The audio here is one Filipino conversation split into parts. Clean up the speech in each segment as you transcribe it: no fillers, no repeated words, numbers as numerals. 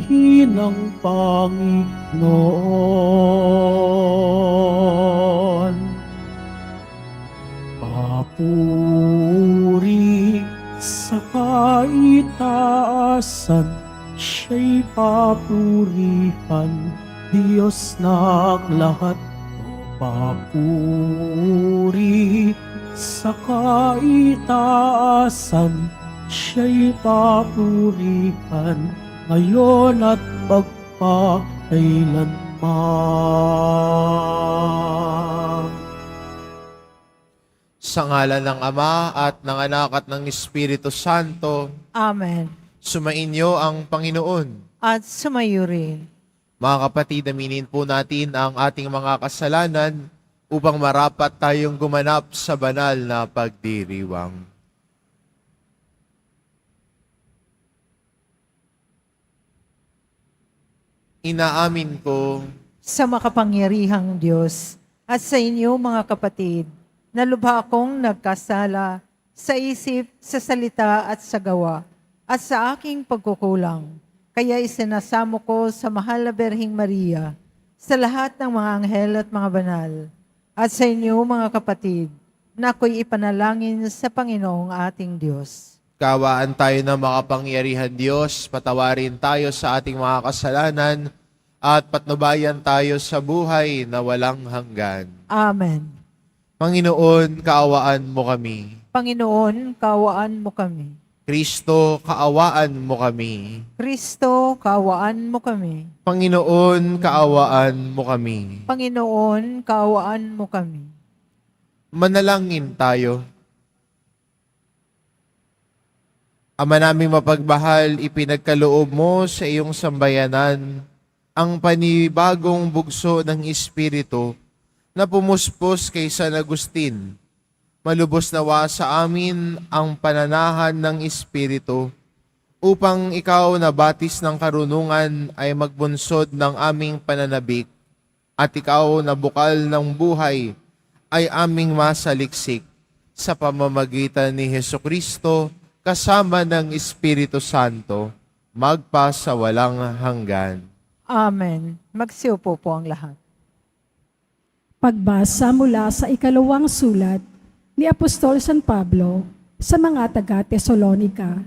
ng Panginoon. Papuri sa kaitaasan, siya'y papurihan, Diyos ng lahat. Papuri sa kaitaasan, siya'y papurihan, ngayon at magpakailanman. Sa ngalan ng Ama at ng Anak at ng Espiritu Santo, Amen. sumainyo ang Panginoon. At sumayo rin. Mga kapatid, aminin po natin ang ating mga kasalanan upang marapat tayong gumanap sa banal na pagdiriwang. Inaamin ko Sa makapangyarihang Diyos at sa inyo mga kapatid, na lubha akong nagkasala sa isip, sa salita at sa gawa, at sa aking pagkukulang. Kaya isinasamo ko sa mahal na Berhing Maria, sa lahat ng mga anghel at mga banal, at sa inyo mga kapatid, na ako'y ipanalangin sa Panginoong ating Diyos. kawaan tayo ng makapangyarihan Diyos, patawarin tayo sa ating mga kasalanan, at patnubayan tayo sa buhay na walang hanggan. Amen. Panginoon, kaawaan mo kami. Panginoon, kaawaan mo kami. Kristo, kaawaan mo kami. Kristo, kaawaan mo kami. Panginoon, kaawaan mo kami. Panginoon, kaawaan mo kami. Manalangin tayo. Ama naming mapagmahal, ipinagkaloob mo sa iyong sambayanan ang panibagong bugso ng Espiritu na pumuspos kay San Agustin. Malubos nawa sa amin ang pananahan ng Espiritu upang ikaw na batis ng karunungan ay magbunsod ng aming pananabik at ikaw na bukal ng buhay ay aming masaliksik sa pamamagitan ni Hesukristo kasama ng Espiritu Santo magpa sa walang hanggan. Amen. Magsiupo po ang lahat. Pagbasa mula sa ikalawang sulat ni Apostol San Pablo sa mga taga-Tesalonika.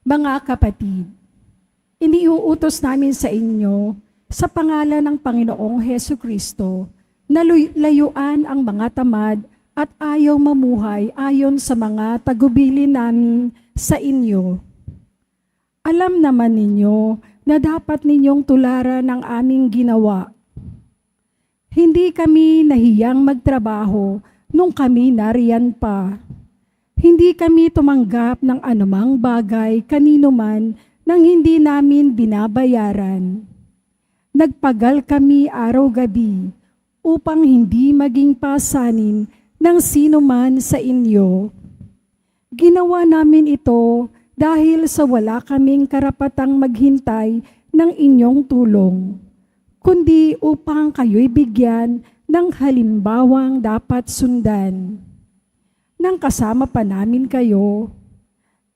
Mga kapatid, iniuutos namin sa inyo sa pangalan ng Panginoong Hesukristo na layuan ang mga tamad at ayaw mamuhay ayon sa mga tagubilin namin sa inyo. Alam naman ninyo na dapat ninyong tularan ang aming ginawa. Hindi kami nahiyang magtrabaho nung kami nariyan pa. Hindi kami tumanggap ng anumang bagay kanino man nang hindi namin binabayaran. Nagpagal kami araw-gabi upang hindi maging pasanin ng sino man sa inyo. Ginawa namin ito dahil sa wala kaming karapatang maghintay ng inyong tulong, kundi upang kayo'y bigyan ng halimbawang dapat sundan. Nang kasama pa namin kayo,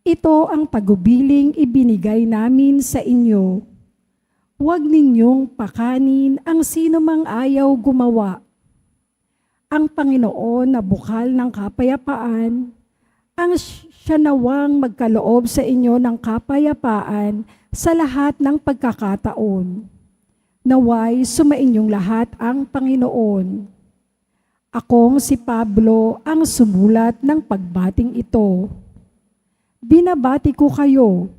ito ang tagubiling ibinigay namin sa inyo. Huwag ninyong pakanin ang sino mang ayaw gumawa. Ang Panginoon na bukal ng kapayapaan, ang siya nawang magkaloob sa inyo ng kapayapaan sa lahat ng pagkakataon. Naway sumainyong lahat ang Panginoon. Akong si Pablo ang sumulat ng pagbating ito. Binabati ko kayo.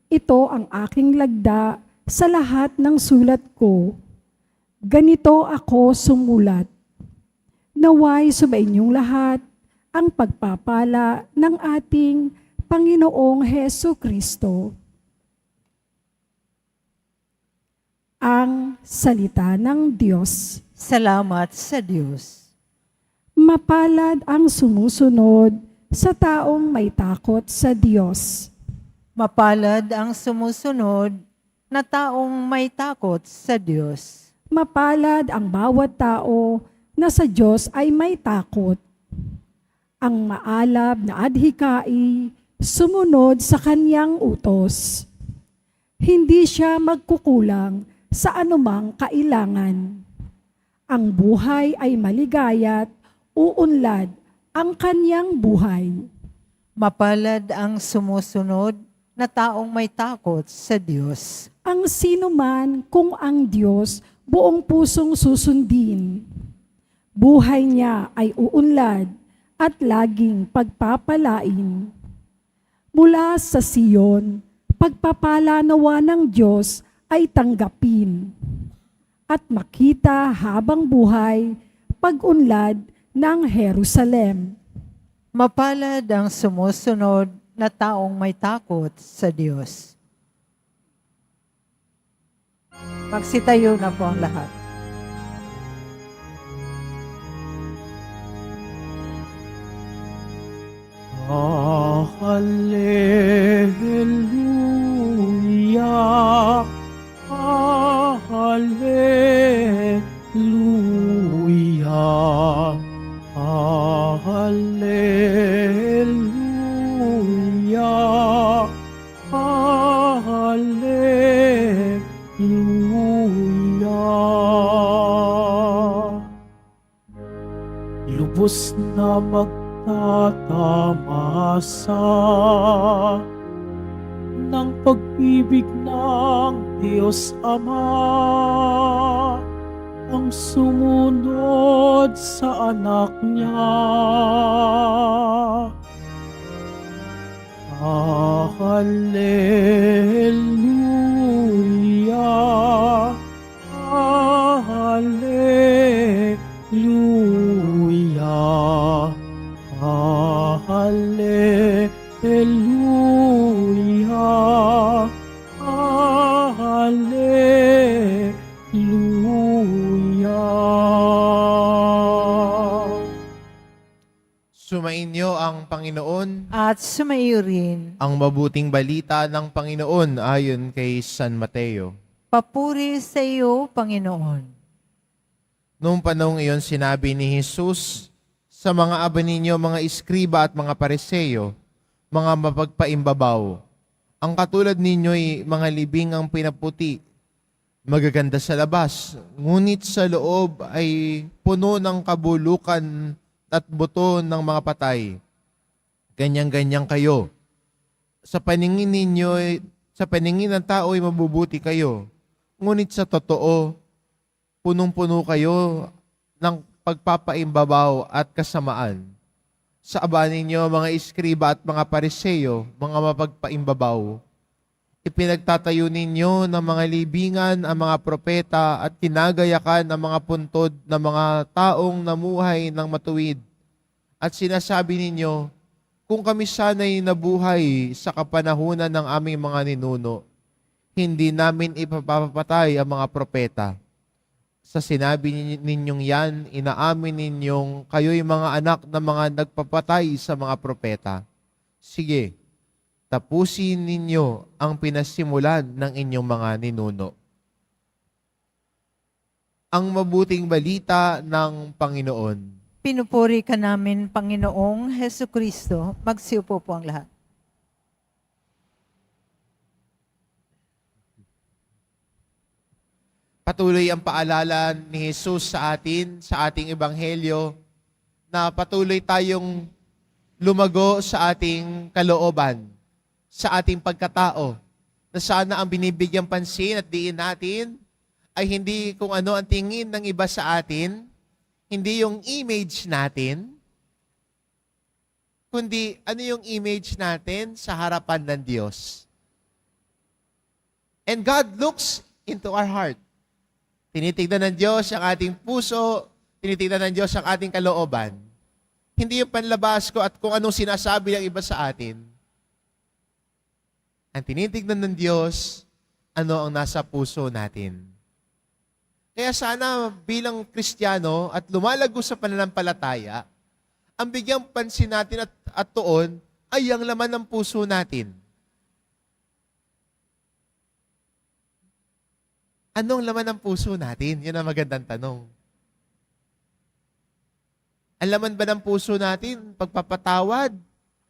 Ito ang aking lagda sa lahat ng sulat ko. Ganito ako sumulat. Naway sumainyong lahat ang pagpapala ng ating Panginoong Hesukristo. Ang salita ng Diyos. Salamat sa Diyos. Mapalad ang sumusunod sa taong may takot sa Diyos. Mapalad ang sumusunod na taong may takot sa Diyos. Mapalad ang bawat tao na sa Diyos ay may takot. Ang maalab na adhikai sumunod sa kanyang utos. Hindi siya magkukulang sa anumang kailangan. Ang buhay ay maligaya't uunlad ang kanyang buhay. Mapalad ang sumusunod na taong may takot sa Diyos. Ang sino man kung ang Diyos buong pusong susundin. Buhay niya ay uunlad at laging pagpapalain. Mula sa Siyon, pagpapala nawa ng Diyos ay tanggapin at makita habang buhay pag-unlad ng Jerusalem. Mapalad ang sumusunod na taong may takot sa Diyos. Magsitayo na po ang lahat. Hallelujah, Hallelujah, Hallelujah, Hallelujah. Lubos na magtatamasa ng pag-ibig ng Diyos Ama ang sumunod sa anak niya. Hallelujah, Hallelujah, Hallelujah, Hallelujah. Sumainyo ang Panginoon, At sumaiyo rin, ang mabuting balita ng Panginoon ayon kay San Mateo. papuri sa iyo, Panginoon. Noong panahon iyon, sinabi ni Jesus, sa mga aba ninyo, mga iskriba at mga pareseyo, mga mapagpaimbabaw, ang katulad ninyo'y mga libing ang pinaputi, magaganda sa labas, ngunit sa loob ay puno ng kabulukan at buto ng mga patay. Ganyan-ganyan kayo. Sa paningin ninyo, sa paningin ng tao ay mabubuti kayo, ngunit sa totoo, punong-puno kayo ng pagpapaimbabaw at kasamaan. Sa aba ninyo, mga iskriba at mga pariseyo, mga mapagpaimbabaw, ipinagtatayo ninyo ng mga libingan ang mga propeta at kinagayakan ang mga puntod ng mga taong namuhay ng matuwid. At sinasabi ninyo, kung kami sana'y nabuhay sa kapanahunan ng aming mga ninuno, hindi namin ipapapatay ang mga propeta. Sa sinabi ninyong yan, inaamin ninyong kayo'y mga anak ng mga nagpapatay sa mga propeta. Sige, tapusin ninyo ang pinasimulan ng inyong mga ninuno. Ang mabuting balita ng Panginoon. Pinupuri ka namin, Panginoong Heso Kristo. Magsiupo po ang lahat. Patuloy ang paalala ni Jesus sa atin, sa ating ebanghelyo, na patuloy tayong lumago sa ating kalooban, sa ating pagkatao, na sana ang binibigyang pansin at diin natin ay hindi kung ano ang tingin ng iba sa atin, hindi yung image natin, kundi ano yung image natin sa harapan ng Diyos. And God looks into our heart. Tinitignan ng Diyos ang ating puso, tinitignan ng Diyos ang ating kalooban. Hindi yung panlabas ko at kung anong sinasabi ng iba sa atin. Ang tinitignan ng Diyos, ano ang nasa puso natin. Kaya sana bilang Kristiyano at lumalago sa pananampalataya, ang bigyang pansin natin at tuon ay ang laman ng puso natin. Anong laman ng puso natin? Yun ang magandang tanong. Ang laman ba ng puso natin? Pagpapatawad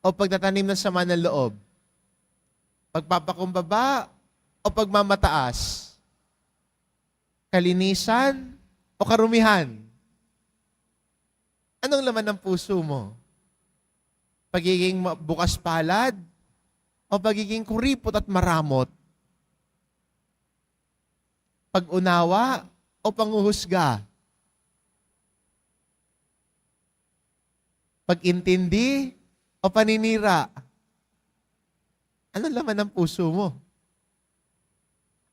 o pagtatanim ng sama ng loob? Pagpapakumbaba o pagmamataas? Kalinisan o karumihan? Anong laman ng puso mo? Pagiging bukas palad o pagiging kuripot at maramot? Pag-unawa o panghuhusga? Pag-intindi o paninira? Anong laman ng puso mo?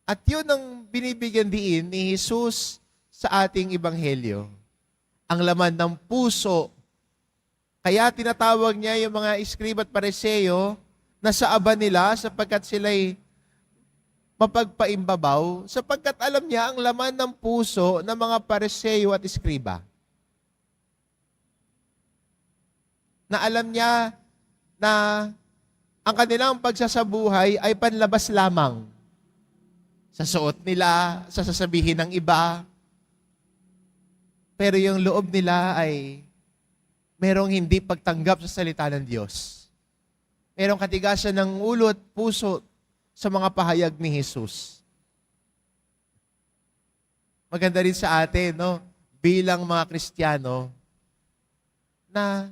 At yun ang binibigyan diin ni Jesus sa ating ebanghelyo. Ang laman ng puso. Kaya tinatawag niya yung mga iskriba at pareseyo na sa aba nila sapagkat sila'y mapagpaimbabaw, sapagkat alam niya ang laman ng puso ng mga pareseyo at iskriba. Na alam niya na ang kanilang pagsasabuhay ay panlabas lamang. Sa suot nila, sa sasabihin ng iba. Pero yung loob nila ay merong hindi pagtanggap sa salita ng Diyos. Merong katigasan ng ulo at puso sa mga pahayag ni Jesus. Maganda rin sa atin, no? Bilang mga Kristiyano, na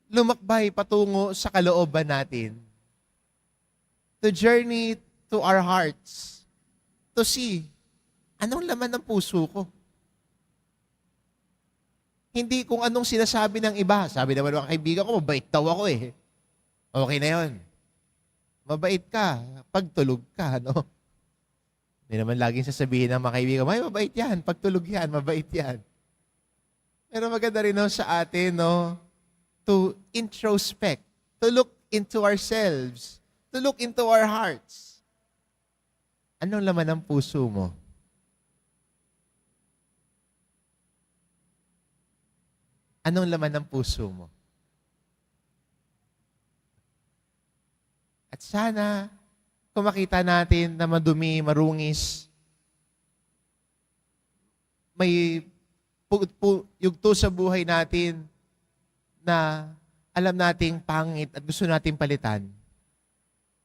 lumakbay patungo sa kalooban natin. To journey to our hearts. To see, anong laman ng puso ko? Hindi kung anong sinasabi ng iba. Sabi naman ng kaibigan ko, mabait daw ako eh. Okay na yon. Mabait ka, pagtulog ka, no? Hindi naman laging sasabihin ng mga kaibigan, may mabait yan, pagtulog yan, mabait yan. Pero maganda rin no, sa atin, no, to introspect, to look into ourselves, to look into our hearts. Anong laman ng puso mo? Anong laman ng puso mo? At sana, kung makita natin na madumi, marungis, may yugto sa buhay natin na alam nating pangit at gusto nating palitan,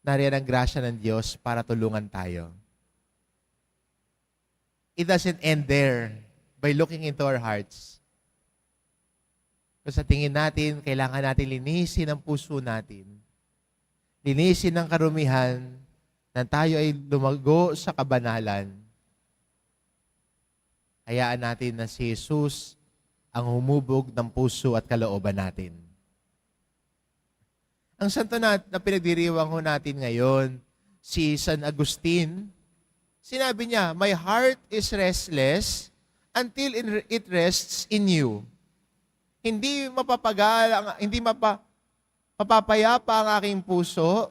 nariyan ang grasya ng Diyos para tulungan tayo. It doesn't end there by looking into our hearts. Kung sa tingin natin, kailangan natin linisin ang puso natin. Linisin ng karumihan na tayo ay lumago sa kabanalan. Hayaan natin na si Jesus ang humubog ng puso at kalooban natin. Ang santo na pinagdiriwang ho natin ngayon, si San Agustin, sinabi niya, "My heart is restless until it rests in you." Hindi mapapayapa ang aking puso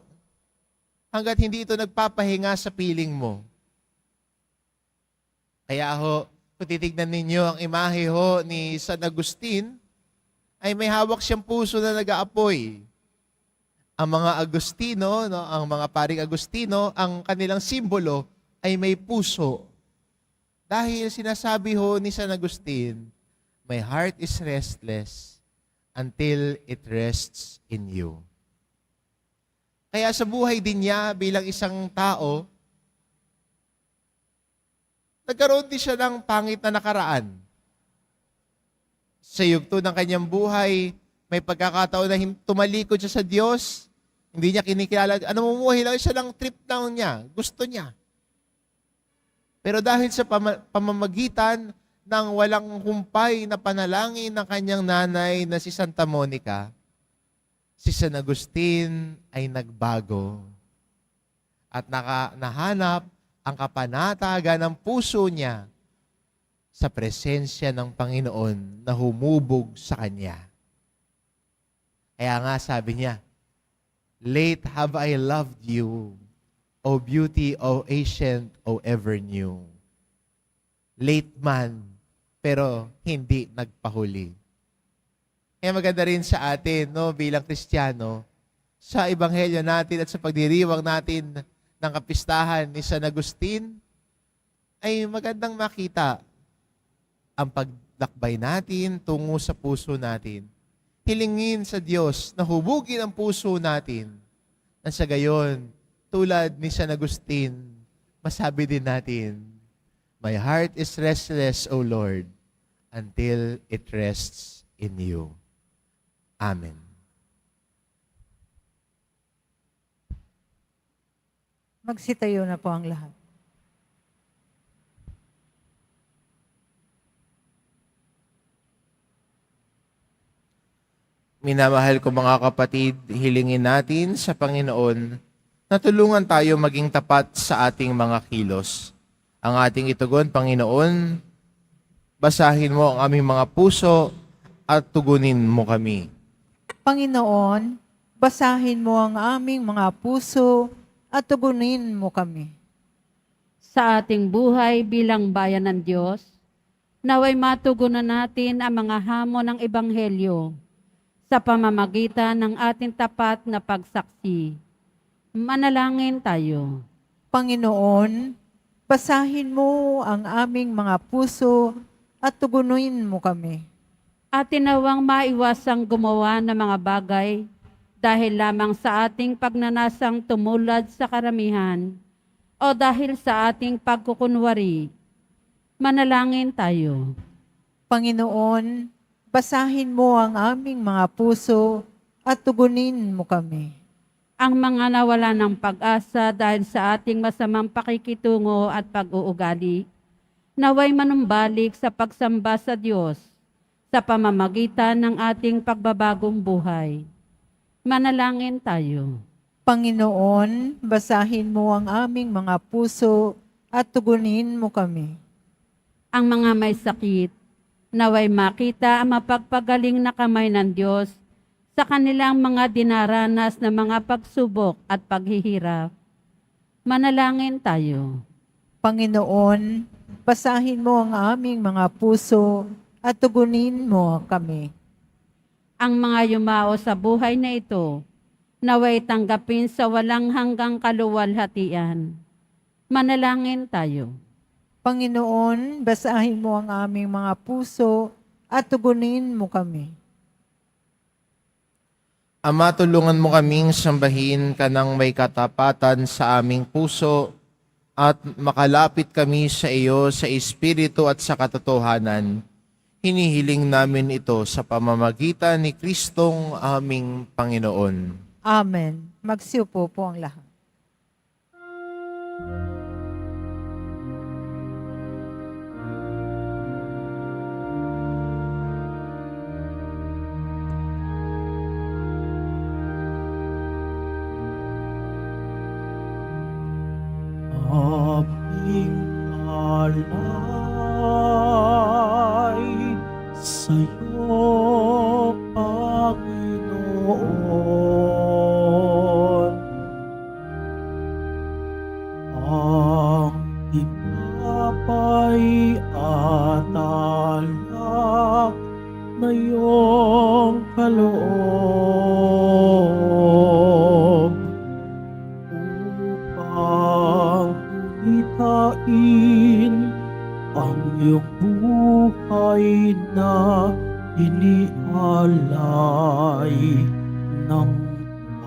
hanggat hindi ito nagpapahinga sa piling mo. Kaya ho, kung titignan ninyo ang imahe ho ni San Agustin, ay may hawak siyang puso na nag-aapoy. Ang mga Agustino, no, ang mga paring Agustino, ang kanilang simbolo ay may puso. Dahil sinasabi ho ni San Agustin, "My heart is restless until it rests in you." Kaya sa buhay din niya bilang isang tao, nagkaroon din siya ng pangit na nakaraan. Sa yugto ng kanyang buhay, may pagkakataon na tumalikod siya sa Diyos, hindi niya kinikilala. Namumuhay lang siya ng trip down niya, gusto niya. Pero dahil sa pamamagitan ng walang humpay na panalangin ng kanyang nanay na si Santa Monica, si San Agustin ay nagbago at nahanap ang kapanatagan ng puso niya sa presensya ng Panginoon na humubog sa kanya. Kaya nga sabi niya, "Late have I loved you, O beauty, O ancient, O ever new." Late man, pero hindi nagpahuli. Kaya maganda rin sa atin, no, bilang Kristiyano, sa ebanghelyo natin at sa pagdiriwang natin ng kapistahan ni San Agustin, ay magandang makita ang pagdakbay natin tungo sa puso natin. Hilingin sa Diyos na hubugin ang puso natin, na sa gayon tulad ni San Agustin, masabi din natin, my heart is restless, O Lord, until it rests in you. Amen. Magsitayo na po ang lahat. Minamahal ko mga kapatid, hilingin natin sa Panginoon na tulungan tayo maging tapat sa ating mga kilos. Ang ating itugon, Panginoon, basahin mo ang aming mga puso at tugunin mo kami. Panginoon, basahin mo ang aming mga puso at tugunin mo kami. Sa ating buhay bilang bayan ng Diyos, naway matugunan natin ang mga hamon ng Ebanghelyo sa pamamagitan ng ating tapat na pagsaksi. Manalangin tayo. Panginoon, basahin mo ang aming mga puso at tugunin mo kami. At tinawang maiwasang gumawa ng mga bagay dahil lamang sa ating pagnanasang tumulad sa karamihan o dahil sa ating pagkukunwari. Manalangin tayo. Panginoon, basahin mo ang aming mga puso at tugunin mo kami. Ang mga nawala ng pag-asa dahil sa ating masamang pakikitungo at pag-uugali, naway manumbalik sa pagsamba sa Diyos sa pamamagitan ng ating pagbabagong buhay. Manalangin tayo. Panginoon, basahin mo ang aming mga puso at tugunin mo kami. Ang mga may sakit, naway makita ang mapagpagaling na kamay ng Diyos sa kanilang mga dinaranas na mga pagsubok at paghihirap. Manalangin tayo. Panginoon, basahin mo ang aming mga puso at tugunin mo kami. Ang mga yumao sa buhay na ito, naway tanggapin sa walang hanggang kaluwalhatian. Manalangin tayo. Panginoon, basahin mo ang aming mga puso at tugunin mo kami. Ama, tulungan mo kaming sambahin ka ng may katapatan sa aming puso at makalapit kami sa iyo sa Espiritu at sa katotohanan. Hinihiling namin ito sa pamamagitan ni Kristong aming Panginoon. Amen. Magsiupo po ang lahat. Aming alay sa'yo, Panginoon. Ang tinapay at alak na iyong kaloob upang unitain ang iyong buhay na inialay ng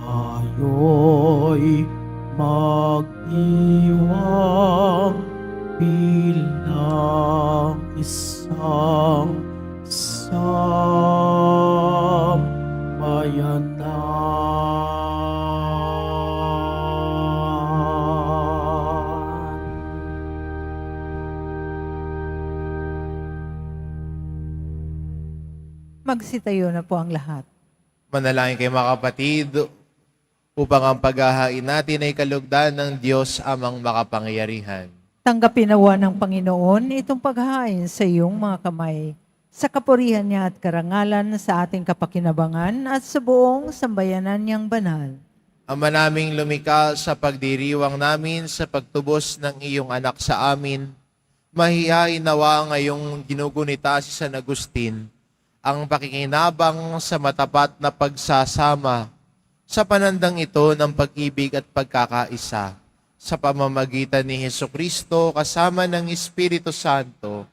tayo'y mag-iwang bilang isang sambayanan. Magsitayo na po ang lahat. Manalangin kayo mga kapatid upang ang paghahain natin ay kalugdan ng Diyos amang makapangyarihan. Tanggapin nawa ng Panginoon itong paghahain sa iyong mga kamay, sa kapurihan niya at karangalan sa ating kapakinabangan at sa buong sambayanan niyang banal. Ama naming lumikha, sa pagdiriwang namin sa pagtubos ng iyong anak sa amin, mahihain nawa ngayong ginugunita si San Agustin ang pakikinabang sa matapat na pagsasama sa panandang ito ng pag-ibig at pagkakaisa sa pamamagitan ni Hesukristo kasama ng Espiritu Santo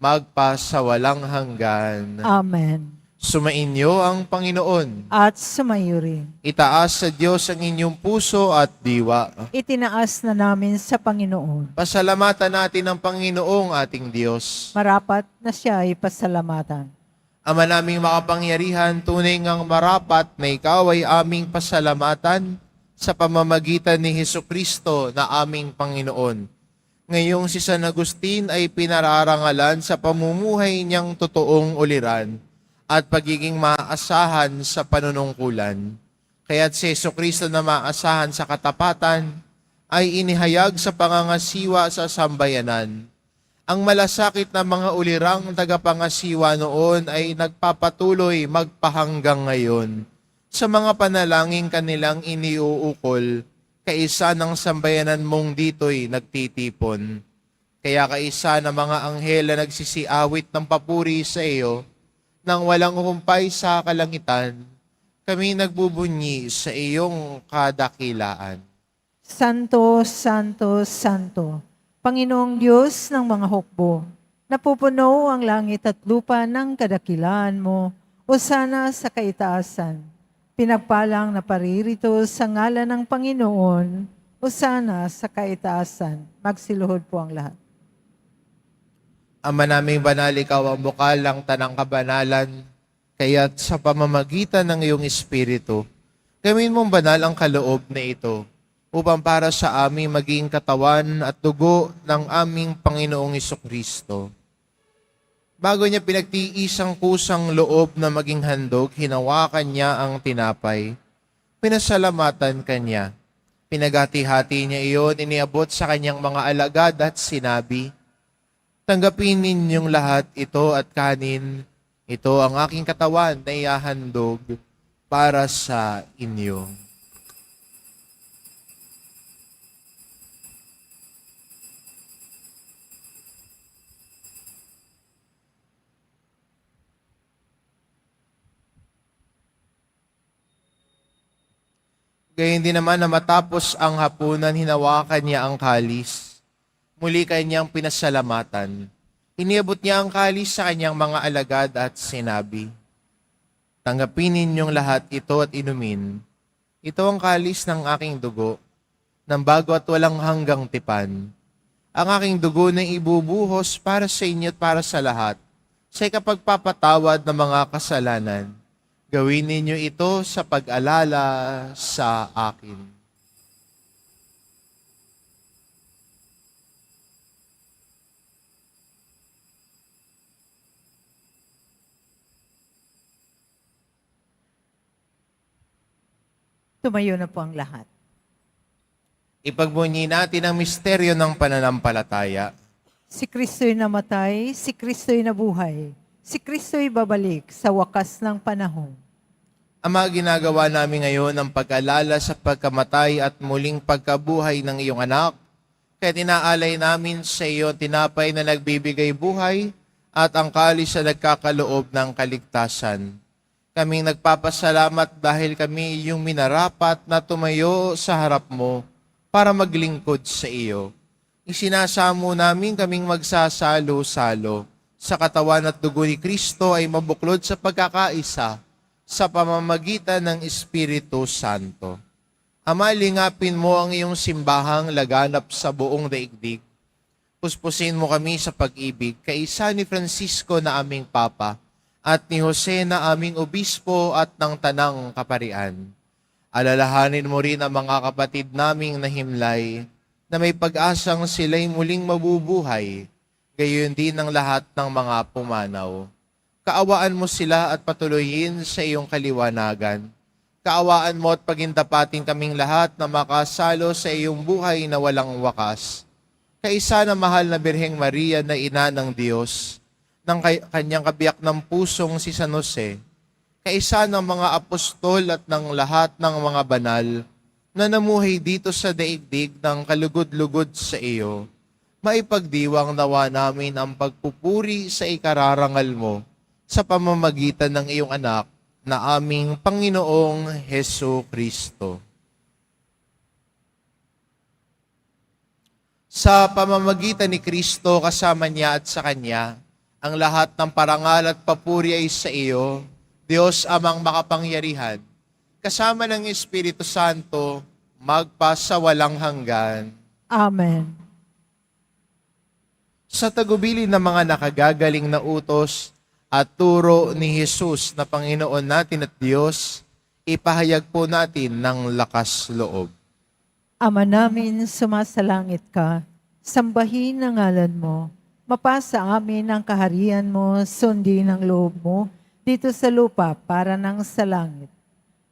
magpa sa walang hanggan. Amen. Sumainyo ang Panginoon. At sumayo rin. Itaas sa Diyos ang inyong puso at diwa. Itinaas na namin sa Panginoon. Pasalamatan natin ang Panginoong ating Diyos. Marapat na siya ay pasalamatan. Ama naming makapangyarihan, tunay ngang marapat na ikaw ay aming pasalamatan sa pamamagitan ni Hesukristo na aming Panginoon. Ngayong si San Agustin ay pinararangalan sa pamumuhay niyang totoong uliran at pagiging maasahan sa panunungkulan. Kaya't si Hesukristo na maasahan sa katapatan ay inihayag sa pangangasiwa sa sambayanan. Ang malasakit na mga ulirang tagapangasiwa noon ay nagpapatuloy magpahanggang ngayon sa mga panalangin kanilang iniuukol, kaisa ng sambayanan mong dito'y nagtitipon. Kaya kaisa ng mga anghel na nagsisiawit ng papuri sa iyo, nang walang humpay sa kalangitan, kami nagbubunyi sa iyong kadakilaan. Santo, Santo, Santo, Panginoong Diyos ng mga hukbo, napupuno ang langit at lupa ng kadakilaan mo, hosana sa kaitaasan. Pinagpalang na paririto sa ngalan ng Panginoon, hosana sa kaitaasan. Magsiluhod po ang lahat. Ama naming banal, ikaw ang bukal ng tanang kabanalan, kaya't sa pamamagitan ng iyong Espiritu, gawin mong banal ang kaloob na ito, upang para sa aming maging katawan at dugo ng aming Panginoong Hesukristo. Bago niya pinagtiisang kusang loob na maging handog, hinawakan niya ang tinapay. Pinasalamatan kanya. Pinagati-hati niya iyon, iniabot sa kanyang mga alagad at sinabi, tanggapin ninyong lahat ito at kanin. Ito ang aking katawan na ihahandog para sa inyo. Gayun din naman na matapos ang hapunan, hinawakan niya ang kalis. Muli kanyang pinasalamatan. Iniabot niya ang kalis sa kanyang mga alagad at sinabi, tanggapin ninyong lahat ito at inumin. Ito ang kalis ng aking dugo, ng bago at walang hanggang tipan. Ang aking dugo na ibubuhos para sa inyo at para sa lahat, sa ikapagpapatawad ng mga kasalanan. Gawin ninyo ito sa pag-alala sa akin. Tumayo na po ang lahat. Ipagbunyi natin ang misteryo ng pananampalataya. Si Kristo'y namatay, si Kristo'y nabuhay, si Kristo'y babalik sa wakas ng panahon. Ama, ginagawa namin ngayon ang pag-alala sa pagkamatay at muling pagkabuhay ng iyong anak, kaya tinaalay namin sa iyo tinapay na nagbibigay buhay at ang kalis na nagkakaloob ng kaligtasan. Kaming nagpapasalamat dahil kami iyong minarapat na tumayo sa harap mo para maglingkod sa iyo. Isinasamo namin kaming magsasalo-salo sa katawan at dugo ni Kristo ay mabuklod sa pagkakaisa sa pamamagitan ng Espiritu Santo. Ama, lingapin mo ang iyong simbahang laganap sa buong daigdig. Puspusin mo kami sa pag-ibig, kaisa ni Francisco na aming Papa, at ni Jose na aming Obispo at ng Tanang Kaparian. Alalahanin mo rin ang mga kapatid naming nahimlay, na may pag-asang sila'y muling mabubuhay, gayon din ang lahat ng mga pumanaw. Kaawaan mo sila at patuloyin sa iyong kaliwanagan. Kaawaan mo at pagindapatin kaming lahat na makasalo sa iyong buhay na walang wakas. Kaisa na mahal na Birheng Maria na ina ng Diyos, ng kanyang kabiyak ng pusong si San Jose, kaisa ng mga apostol at ng lahat ng mga banal na namuhay dito sa daigdig ng kalugod-lugod sa iyo, maipagdiwang nawa namin ang pagpupuri sa ikararangal mo sa pamamagitan ng iyong anak na aming Panginoong Hesu Kristo. Sa pamamagitan ni Kristo, kasama niya at sa Kanya, ang lahat ng parangal at papuri ay sa iyo, Diyos amang makapangyarihan, kasama ng Espiritu Santo, magpasawalang hanggan. Amen. Sa tagubilin ng mga nakagagaling na utos at turo ni Jesus na Panginoon natin at Diyos, ipahayag po natin ng lakas loob. Ama namin, sumasalangit ka, sambahin ang ngalan mo. Mapasa amin ang kaharian mo, sundin ang loob mo, dito sa lupa para nang sa langit.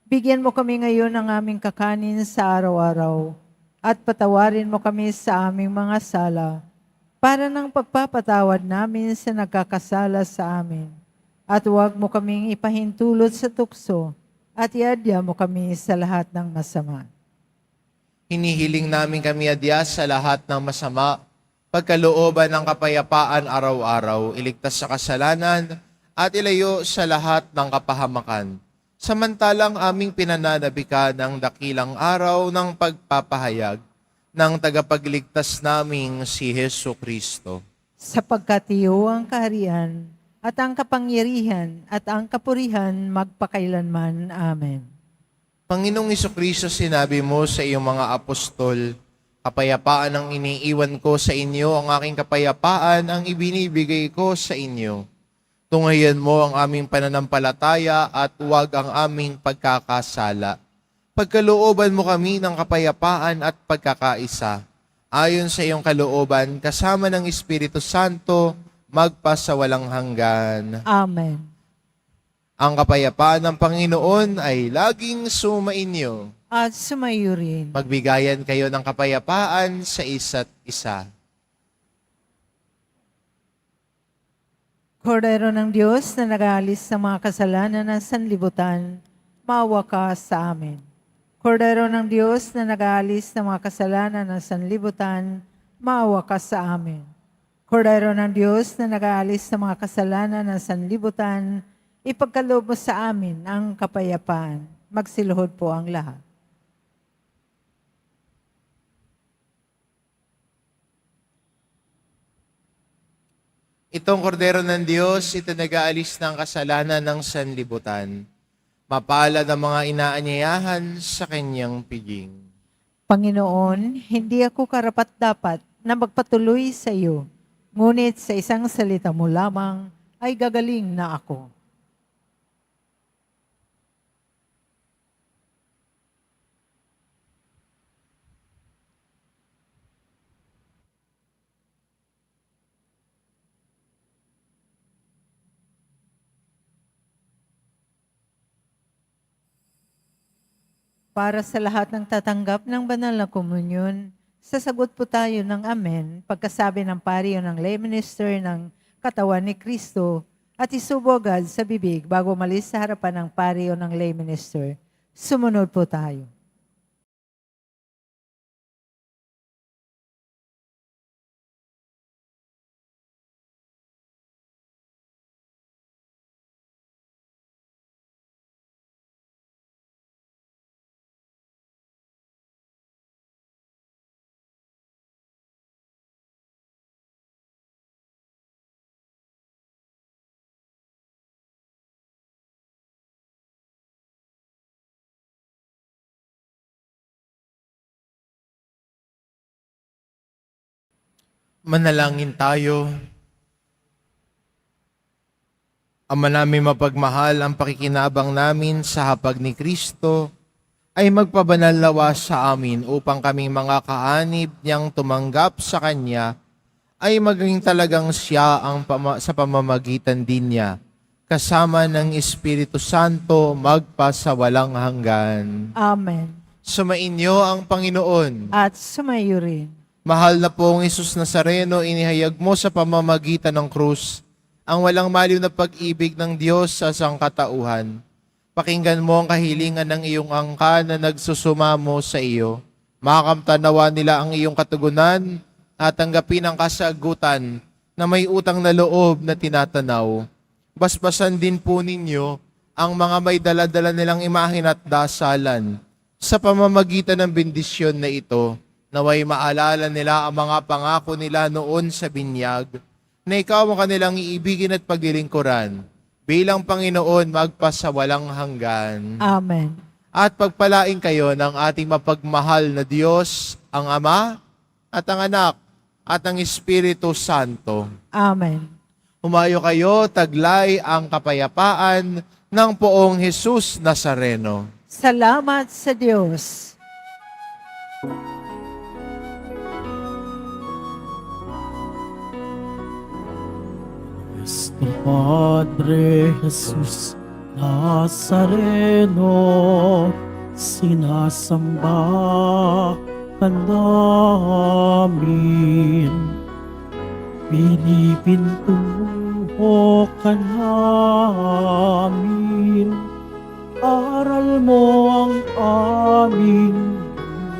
Bigyan mo kami ngayon ng aming kakanin sa araw-araw, at patawarin mo kami sa aming mga sala, para ng pagpapatawad namin sa nagkakasala sa amin. At huwag mo kaming ipahintulot sa tukso, at iadya mo kami sa lahat ng masama. Hinihiling namin kami adya sa lahat ng masama, pagkalooban ng kapayapaan araw-araw, iligtas sa kasalanan, at ilayo sa lahat ng kapahamakan. Samantalang aming pinananabikan ng dakilang araw ng pagpapahayag ng tagapagligtas naming si Hesu Kristo. Sapagkat iyo ang kaharian, at ang kapangyarihan, at ang kapurihan magpakailanman. Amen. Panginoong Kristo, sinabi mo sa iyong mga apostol, kapayapaan ang iniiwan ko sa inyo, ang aking kapayapaan ang ibinibigay ko sa inyo. Tunghayan mo ang aming pananampalataya at huwag ang aming pagkakasala. Pagkalooban mo kami ng kapayapaan at pagkakaisa. Ayon sa iyong kalooban, kasama ng Espiritu Santo, magpasawalang hanggan. Amen. Ang kapayapaan ng Panginoon ay laging sumainyo. At sumayo rin. Magbigayan kayo ng kapayapaan sa isa't isa. Kordero ng Diyos na nag-aalis sa mga kasalanan ng sanlibutan, maawa ka sa amin. Kordero ng Diyos na nag-aalis sa mga kasalanan ng sanlibutan, maawa ka sa amin. Kordero ng Diyos na nag-aalis sa mga kasalanan ng sanlibutan, ipagkaloob mo sa amin ang kapayapaan. Magsiluhod po ang lahat. Itong kordero ng Diyos, ito nag-aalis ng kasalanan ng sanlibutan. Mapalad ang mga inaanyayahan sa kanyang piging. Panginoon, hindi ako karapat-dapat na magpatuloy sa iyo, ngunit sa isang salita mo lamang ay gagaling na ako. Para sa lahat ng tatanggap ng banal na komunyon, sasagot po tayo ng Amen pagkasabi ng pariyo ng lay minister ng katawan ni Kristo at isubo agad sa bibig bago umalis sa harapan ng pariyo ng lay minister. Sumunod po tayo. Manalangin tayo. Ama namin mapagmahal, ang pakikinabang namin sa hapag ni Kristo ay magpabanal lawa sa amin upang kaming mga kaanib niyang tumanggap sa Kanya ay maging talagang siya ang sa pamamagitan din niya, kasama ng Espiritu Santo magpasawalang hanggan. Amen. Sumainyo ang Panginoon. At sumayo rin. Mahal na pong Isus Nazareno, inihayag mo sa pamamagitan ng krus ang walang maliw na pag-ibig ng Diyos sa sangkatauhan. Pakinggan mo ang kahilingan ng iyong angka na nagsusumamo sa iyo. Makamtanawa nila ang iyong katugunan at tanggapin ang kasagutan na may utang na loob na tinatanaw. Basbasan din po ninyo ang mga may dala-dala nilang imahin at dasalan. Sa pamamagitan ng bendisyon na ito, naway maalala nila ang mga pangako nila noon sa binyag, na ikaw ang kanilang iibigin at paglilingkuran. bilang Panginoon magpasawalang hanggan. Amen. At pagpalain kayo ng ating mapagmahal na Diyos, ang Ama at ang Anak at ang Espiritu Santo. Amen. Humayo kayo, taglay ang kapayapaan ng Poong Jesus Nazareno. Salamat sa Diyos. Nuestro Padre Jesus Nazareno, sinasamba ka namin. Pinipintuho ka namin. Aral mo ang aming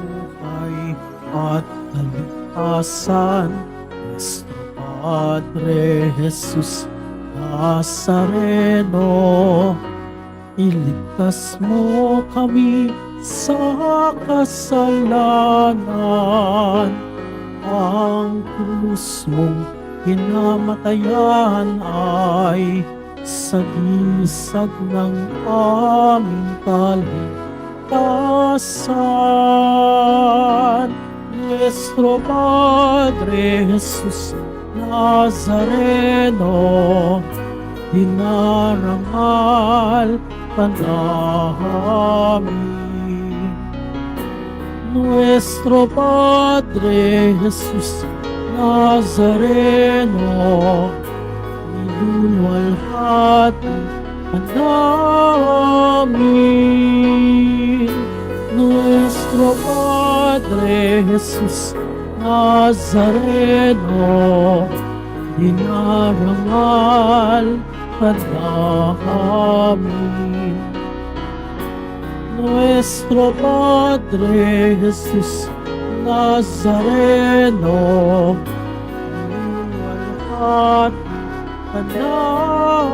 buhay at kaligtasan. Nuestro Padre Jesus Nazareno, iligtas mo kami sa kasalanan. Ang krus mong hinamatayan ay sagisag ng aming kaligtasan. Nuestro Padre Jesus Nazareno, dinarangal ka namin. Nuestro Padre Jesus Nazareno, niluluwalhati ka namin. Nuestro Padre Jesus Nazareno, dinarangal ka namin. Nuestro Padre Jesus Nazareno, niluluwalhati ka namin.